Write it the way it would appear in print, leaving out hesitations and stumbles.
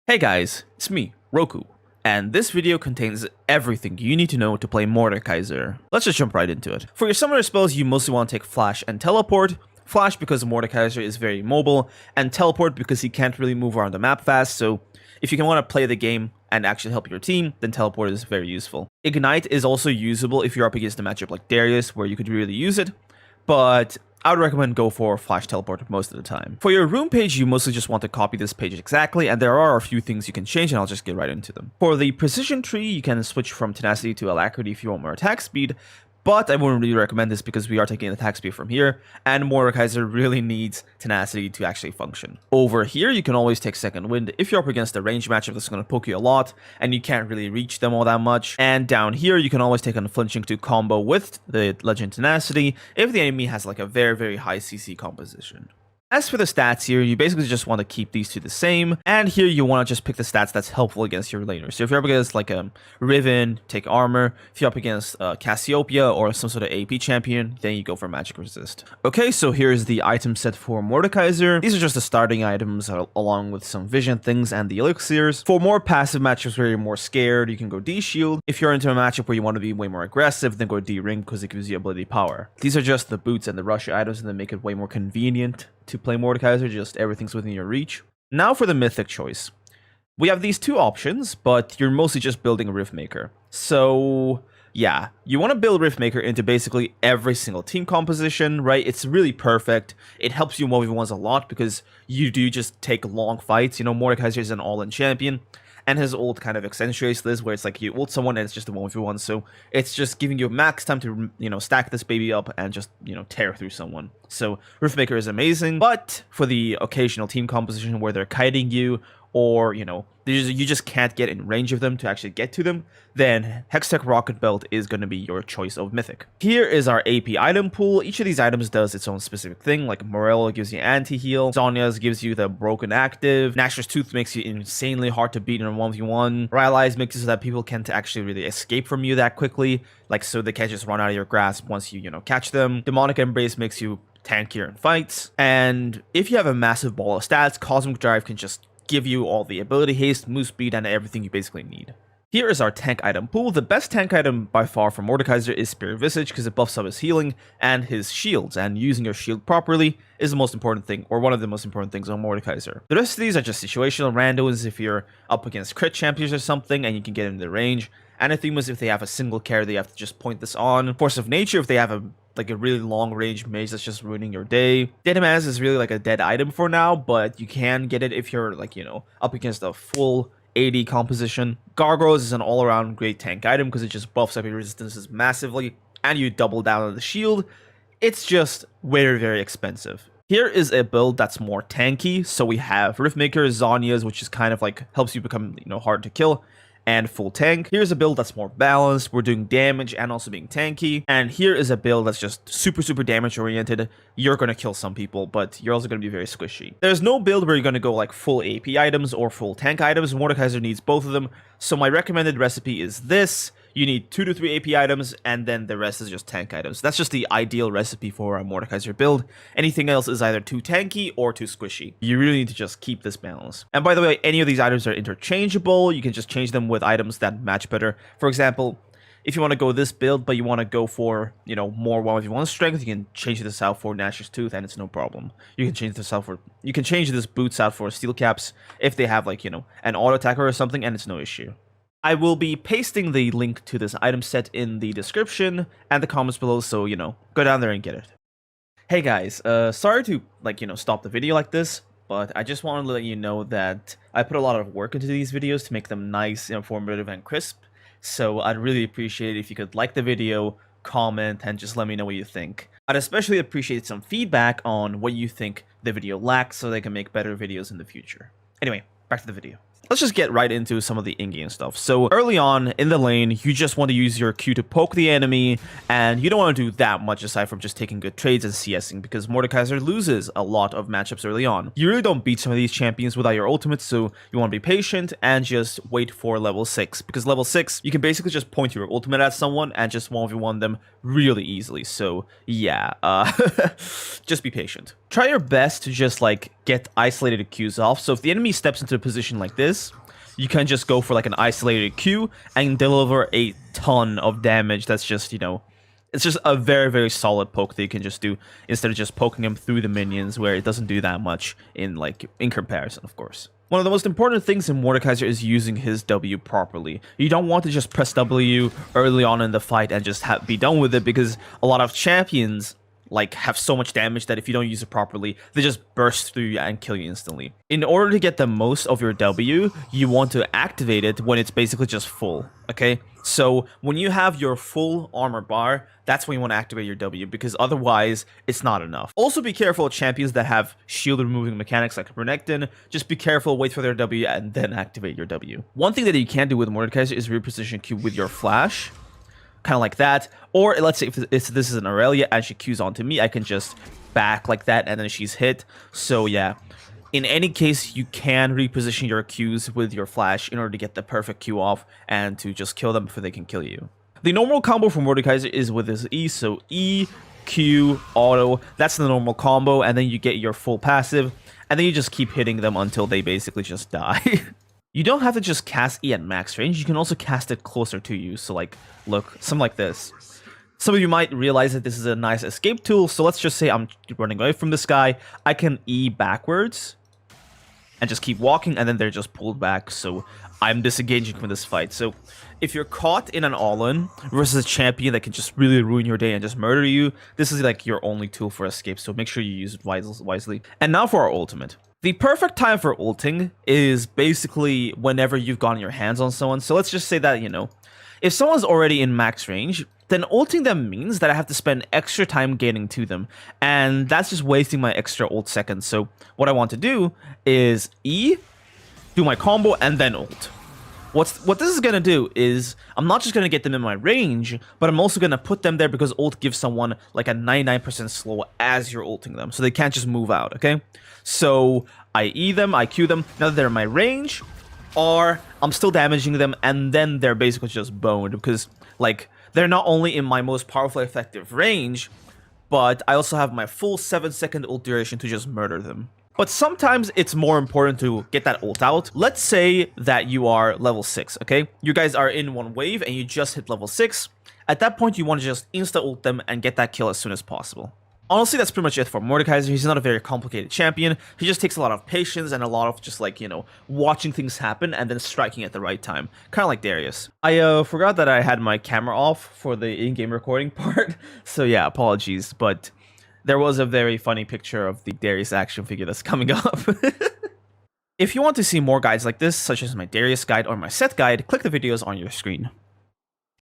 Hey guys, it's me, Rhoku, and this video contains everything you need to know to play Mordekaiser. Let's just jump right into it. For your summoner spells, you mostly want to take Flash and Teleport. Flash because Mordekaiser is very mobile, and Teleport because he can't really move around the map fast, so if you can want to play the game and actually help your team, then Teleport is very useful. Ignite is also usable if you're up against a matchup like Darius, where you could really use it, but I would recommend go for Flash Teleport most of the time. For your room page, you mostly just want to copy this page exactly, and there are a few things you can change, and I'll just get right into them. For the precision tree, you can switch from tenacity to alacrity if you want more attack speed, but I wouldn't really recommend this because we are taking attack speed from here, and Mordekaiser really needs tenacity to actually function. Over here, you can always take second wind if you're up against a range matchup that's going to poke you a lot, and you can't really reach them all that much. And down here, you can always take unflinching to combo with the legend tenacity if the enemy has like a very high CC composition. As for the stats here, you basically just want to keep these two the same, and here you want to just pick the stats that's helpful against your laner. So if you're up against like a Riven, take armor. If you're up against Cassiopeia or some sort of AP champion, then you go for magic resist. Okay, so here's the item set for Mordekaiser. These are just the starting items along with some vision things and the elixirs. For more passive matchups where you're more scared, you can go D shield. If you're into a matchup where you want to be way more aggressive, then go D ring because it gives you ability power. These are just the boots and the rush items, and they make it way more convenient to play Mordekaiser, just everything's within your reach. Now for the Mythic Choice. We have these two options, but you're mostly just building a Riftmaker. So yeah, you want to build Riftmaker into basically every single team composition, right? It's really perfect. It helps you 1v1s a lot because you do just take long fights. You know, Mordekaiser is an all-in champion, and his ult kind of accentuates this, where it's like you ult someone and it's just a 1v1, so it's just giving you max time to, you know, stack this baby up and just, you know, tear through someone. So Riftmaker is amazing, but for the occasional team composition where they're kiting you, or, you know, you just can't get in range of them to actually get to them, then Hextech Rocket Belt is going to be your choice of Mythic. Here is our AP item pool. Each of these items does its own specific thing, like Morello gives you anti-heal, Zhonya's gives you the broken active, Gnasher's Tooth makes you insanely hard to beat in a 1v1, Rylai's makes it so that people can't actually really escape from you that quickly, like so they can't just run out of your grasp once you know, catch them. Demonic Embrace makes you tankier in fights, and if you have a massive ball of stats, Cosmic Drive can just give you all the ability haste, move speed, and everything you basically need. Here is our tank item pool. The best tank item by far for Mordekaiser is Spirit Visage because it buffs up his healing and his shields, and using your shield properly is the most important thing, or one of the most important things on Mordekaiser. The rest of these are just situational randos if you're up against crit champions or something and you can get in the range. Anathemas if they have a single carry, they have to just point this on. Force of Nature if they have a really long range mage that's just ruining your day. Dead Man's is really like a dead item for now, but you can get it if you're like, you know, up against a full AD composition. Gargoyles is an all-around great tank item because it just buffs up your resistances massively and you double down on the shield. It's just very expensive. Here is a build that's more tanky. So we have Riftmaker, Zhonya's, which is kind of like helps you become, you know, hard to kill, and full tank. Here's a build that's more balanced. We're doing damage and also being tanky. And here is a build that's just super damage oriented. You're going to kill some people, but you're also going to be very squishy. There's no build where you're going to go like full AP items or full tank items. Mordekaiser needs both of them. So my recommended recipe is this. You need 2 to 3 AP items, and then the rest is just tank items. That's just the ideal recipe for a Mordekaiser build. Anything else is either too tanky or too squishy. You really need to just keep this balance. And by the way, any of these items are interchangeable. You can just change them with items that match better. For example, if you want to go this build, but you want to go for, you know, more 1v1 strength, you can change this out for Gnasher's Tooth, and it's no problem. You can change this out for, you can change this boots out for steel caps if they have like, you know, an auto attacker or something, and it's no issue. I will be pasting the link to this item set in the description and the comments below, so, you know, go down there and get it. Hey guys, sorry to, like, you know, stop the video like this, but I just wanted to let you know that I put a lot of work into these videos to make them nice, informative, and crisp, so I'd really appreciate it if you could like the video, comment, and just let me know what you think. I'd especially appreciate some feedback on what you think the video lacks so they can make better videos in the future. Anyway, back to the video. Let's just get right into some of the in-game stuff. So early on in the lane, you just want to use your Q to poke the enemy, and you don't want to do that much aside from just taking good trades and CSing, because Mordekaiser loses a lot of matchups early on. You really don't beat some of these champions without your ultimate, so you want to be patient and just wait for level 6, because level 6, you can basically just point your ultimate at someone and just 1v1 them really easily. So yeah, just be patient. Try your best to just like get isolated Qs off. So if the enemy steps into a position like this, you can just go for like an isolated Q and deliver a ton of damage. That's just, you know, it's just a very, very solid poke that you can just do instead of just poking him through the minions, where it doesn't do that much in comparison, of course. One of the most important things in Mordekaiser is using his W properly. You don't want to just press W early on in the fight and just be done with it, because a lot of champions like have so much damage that if you don't use it properly, they just burst through you and kill you instantly. In order to get the most of your W, you want to activate it when it's basically just full, okay? So when you have your full armor bar, that's when you want to activate your W, because otherwise it's not enough. Also be careful of champions that have shield removing mechanics like Renekton. Just be careful, wait for their W and then activate your W. One thing that you can do with Mordekaiser is reposition Q with your flash. Kind of like that, or let's say if this is an Aurelia and she Qs onto me, I can just back like that and then she's hit. So yeah, in any case, you can reposition your Qs with your flash in order to get the perfect Q off and to just kill them before they can kill you. The normal combo for Mordekaiser is with his E, so E, Q, auto, that's the normal combo, and then you get your full passive, and then you just keep hitting them until they basically just die. You don't have to just cast E at max range, you can also cast it closer to you. So like, look, something like this. Some of you might realize that this is a nice escape tool, so let's just say I'm running away from this guy. I can E backwards and just keep walking, and then they're just pulled back, so I'm disengaging from this fight. So if you're caught in an all-in versus a champion that can just really ruin your day and just murder you, this is like your only tool for escape, so make sure you use it wisely. And now for our ultimate. The perfect time for ulting is basically whenever you've gotten your hands on someone. So let's just say that, you know, if someone's already in max range, then ulting them means that I have to spend extra time getting to them. And that's just wasting my extra ult seconds. So what I want to do is E, do my combo, and then ult. What this is going to do is, I'm not just going to get them in my range, but I'm also going to put them there because ult gives someone like a 99% slow as you're ulting them. So they can't just move out, okay? So I E them, I Q them, now that they're in my range, or I'm still damaging them, and then they're basically just boned because like they're not only in my most powerful effective range, but I also have my full 7-second ult duration to just murder them. But sometimes it's more important to get that ult out. Let's say that you are level 6, okay? You guys are in one wave and you just hit level 6. At that point, you want to just insta-ult them and get that kill as soon as possible. Honestly, that's pretty much it for Mordekaiser. He's not a very complicated champion. He just takes a lot of patience and a lot of just like, you know, watching things happen and then striking at the right time. Kind of like Darius. I forgot that I had my camera off for the in-game recording part. So yeah, apologies, but there was a very funny picture of the Darius action figure that's coming up. If you want to see more guides like this, such as my Darius guide or my set guide, click the videos on your screen.